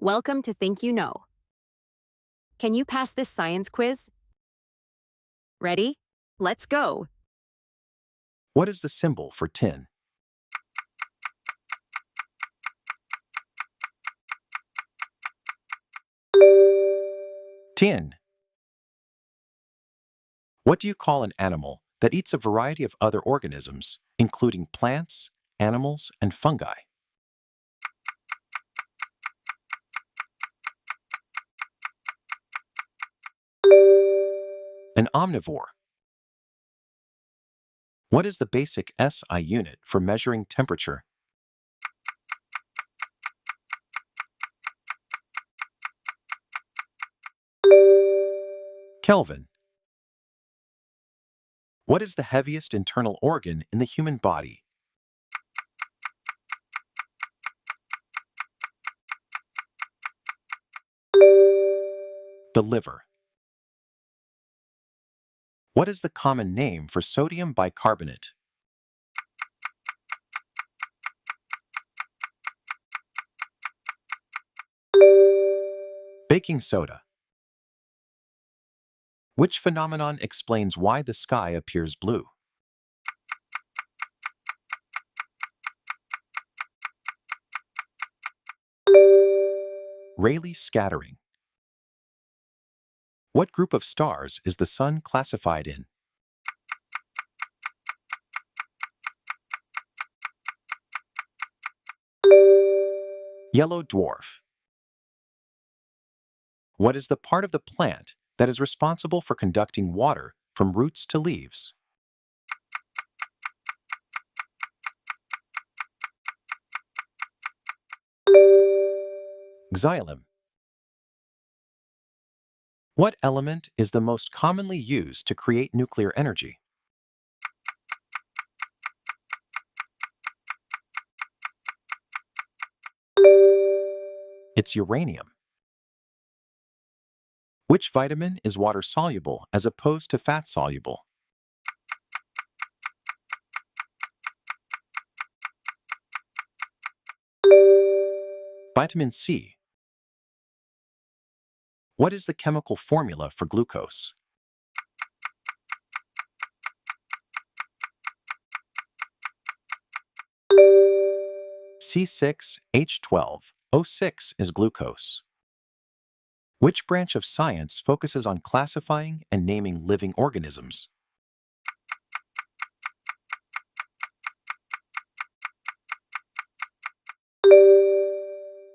Welcome to Think You Know. Can you pass this science quiz? Ready? Let's go. What is the symbol for tin? Tin. What do you call an animal that eats a variety of other organisms, including plants, animals, and fungi? An omnivore. What is the basic SI unit for measuring temperature? Kelvin. What is the heaviest internal organ in the human body? The liver. What is the common name for sodium bicarbonate? Baking soda. Which phenomenon explains why the sky appears blue? Rayleigh scattering. What group of stars is the Sun classified in? Yellow dwarf. What is the part of the plant that is responsible for conducting water from roots to leaves? Xylem. What element is the most commonly used to create nuclear energy? It's uranium. Which vitamin is water-soluble as opposed to fat-soluble? Vitamin C. What is the chemical formula for glucose? C6H12O6 is glucose. Which branch of science focuses on classifying and naming living organisms?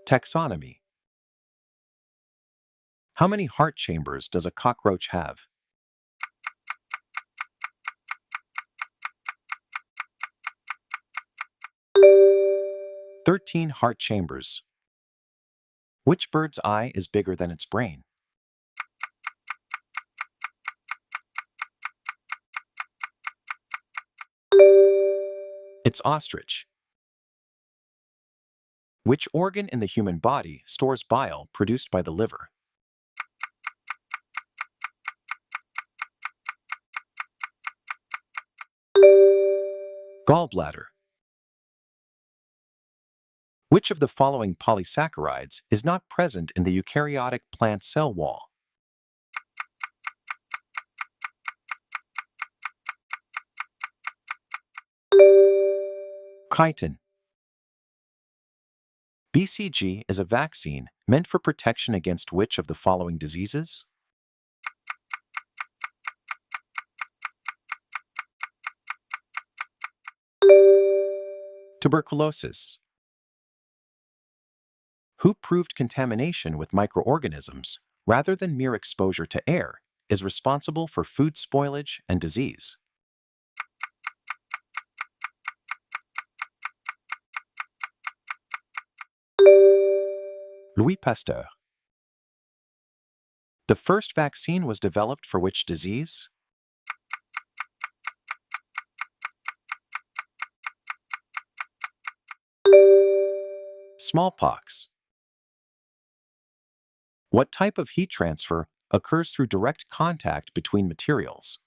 Taxonomy. How many heart chambers does a cockroach have? "13 heart chambers." Which bird's eye is bigger than its brain? It's ostrich. Which organ in the human body stores bile produced by the liver? Gallbladder. Which of the following polysaccharides is not present in the eukaryotic plant cell wall? Chitin. BCG is a vaccine meant for protection against which of the following diseases? Tuberculosis. Who proved contamination with microorganisms, rather than mere exposure to air, is responsible for food spoilage and disease? Louis Pasteur. The first vaccine was developed for which disease? Smallpox. What type of heat transfer occurs through direct contact between materials?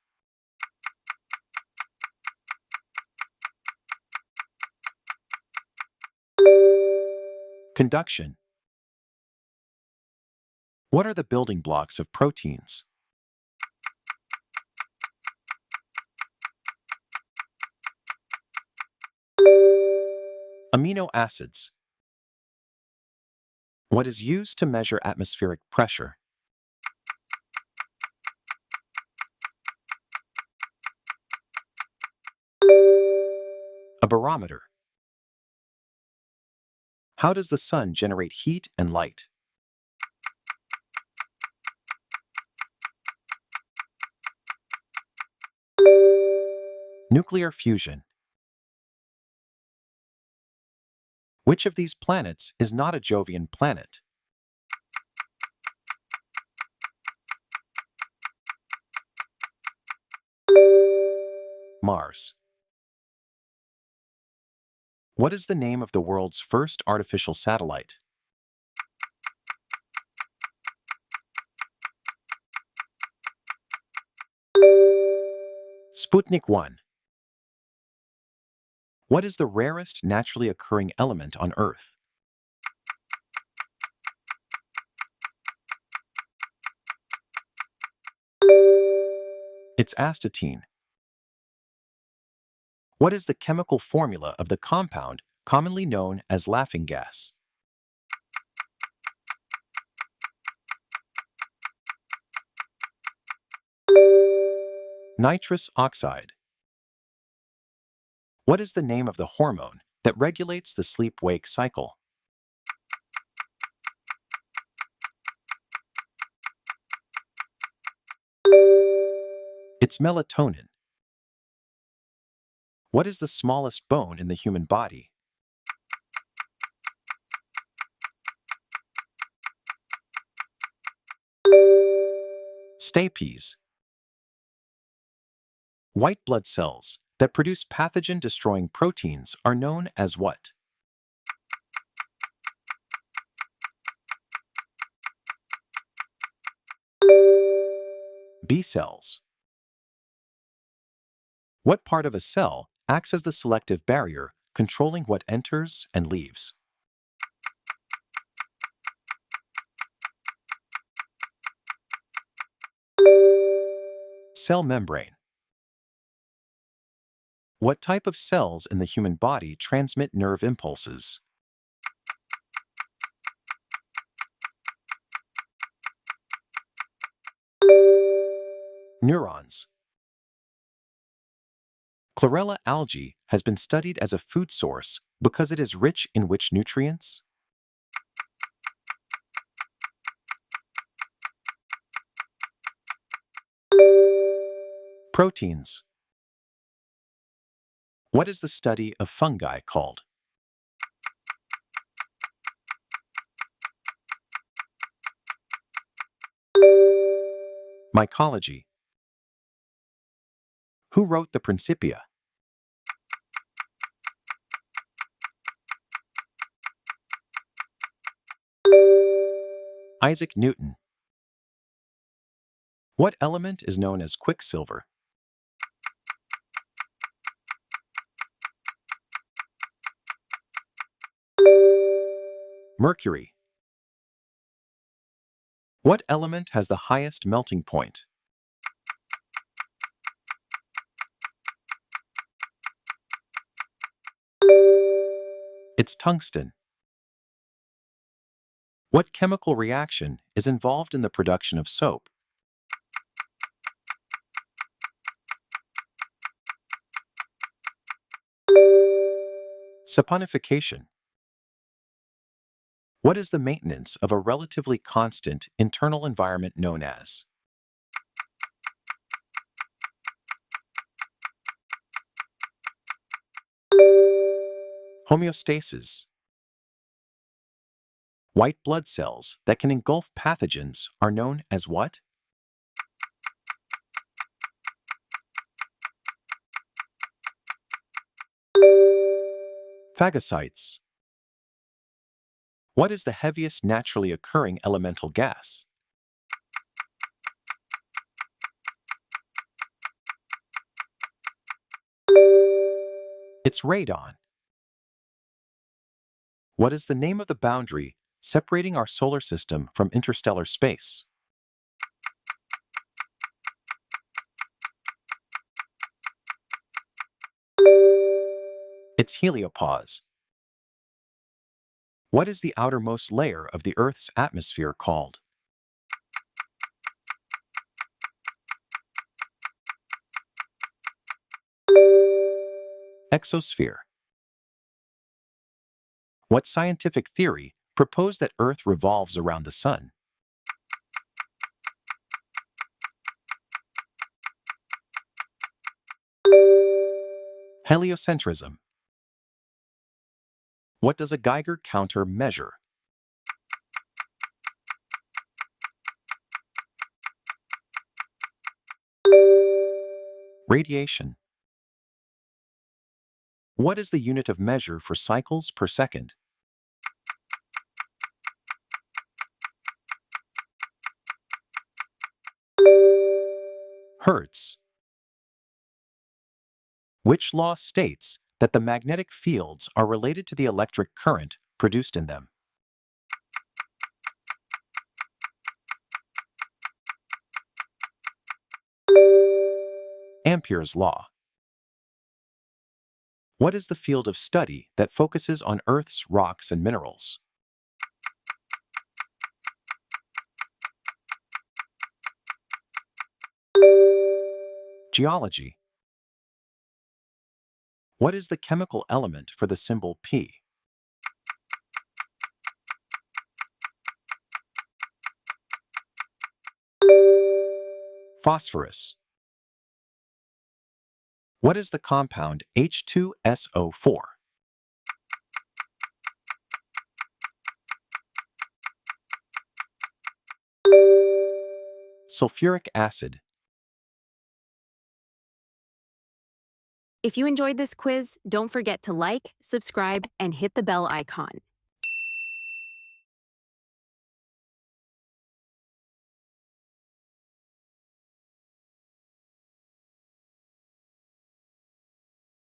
Conduction. What are the building blocks of proteins? Amino acids. What is used to measure atmospheric pressure? A barometer. How does the sun generate heat and light? Nuclear fusion. Which of these planets is not a Jovian planet? Mars. What is the name of the world's first artificial satellite? Sputnik 1. What is the rarest naturally occurring element on Earth? It's astatine. What is the chemical formula of the compound commonly known as laughing gas? Nitrous oxide. What is the name of the hormone that regulates the sleep-wake cycle? It's melatonin. What is the smallest bone in the human body? Stapes. White blood cells that produce pathogen-destroying proteins are known as what? B cells. What part of a cell acts as the selective barrier, controlling what enters and leaves? Cell membrane. What type of cells in the human body transmit nerve impulses? Neurons. Chlorella algae has been studied as a food source because it is rich in which nutrients? Proteins. What is the study of fungi called? Mycology. Who wrote the Principia? Isaac Newton. What element is known as quicksilver? Mercury. What element has the highest melting point? It's tungsten. What chemical reaction is involved in the production of soap? Saponification. What is the maintenance of a relatively constant internal environment known as? Homeostasis. White blood cells that can engulf pathogens are known as what? Phagocytes. What is the heaviest naturally occurring elemental gas? It's radon. What is the name of the boundary separating our solar system from interstellar space. It's heliopause. What is the outermost layer of the Earth's atmosphere called? Exosphere. What scientific theory proposed that Earth revolves around the Sun? Heliocentrism. What does a Geiger counter measure? Radiation. What is the unit of measure for cycles per second? Hertz. Which law states that the magnetic fields are related to the electric current produced in them? Ampere's law. What is the field of study that focuses on Earth's rocks and minerals? Geology. What is the chemical element for the symbol P? Phosphorus. What is the compound H2SO4? Sulfuric acid. If you enjoyed this quiz, don't forget to like, subscribe, and hit the bell icon.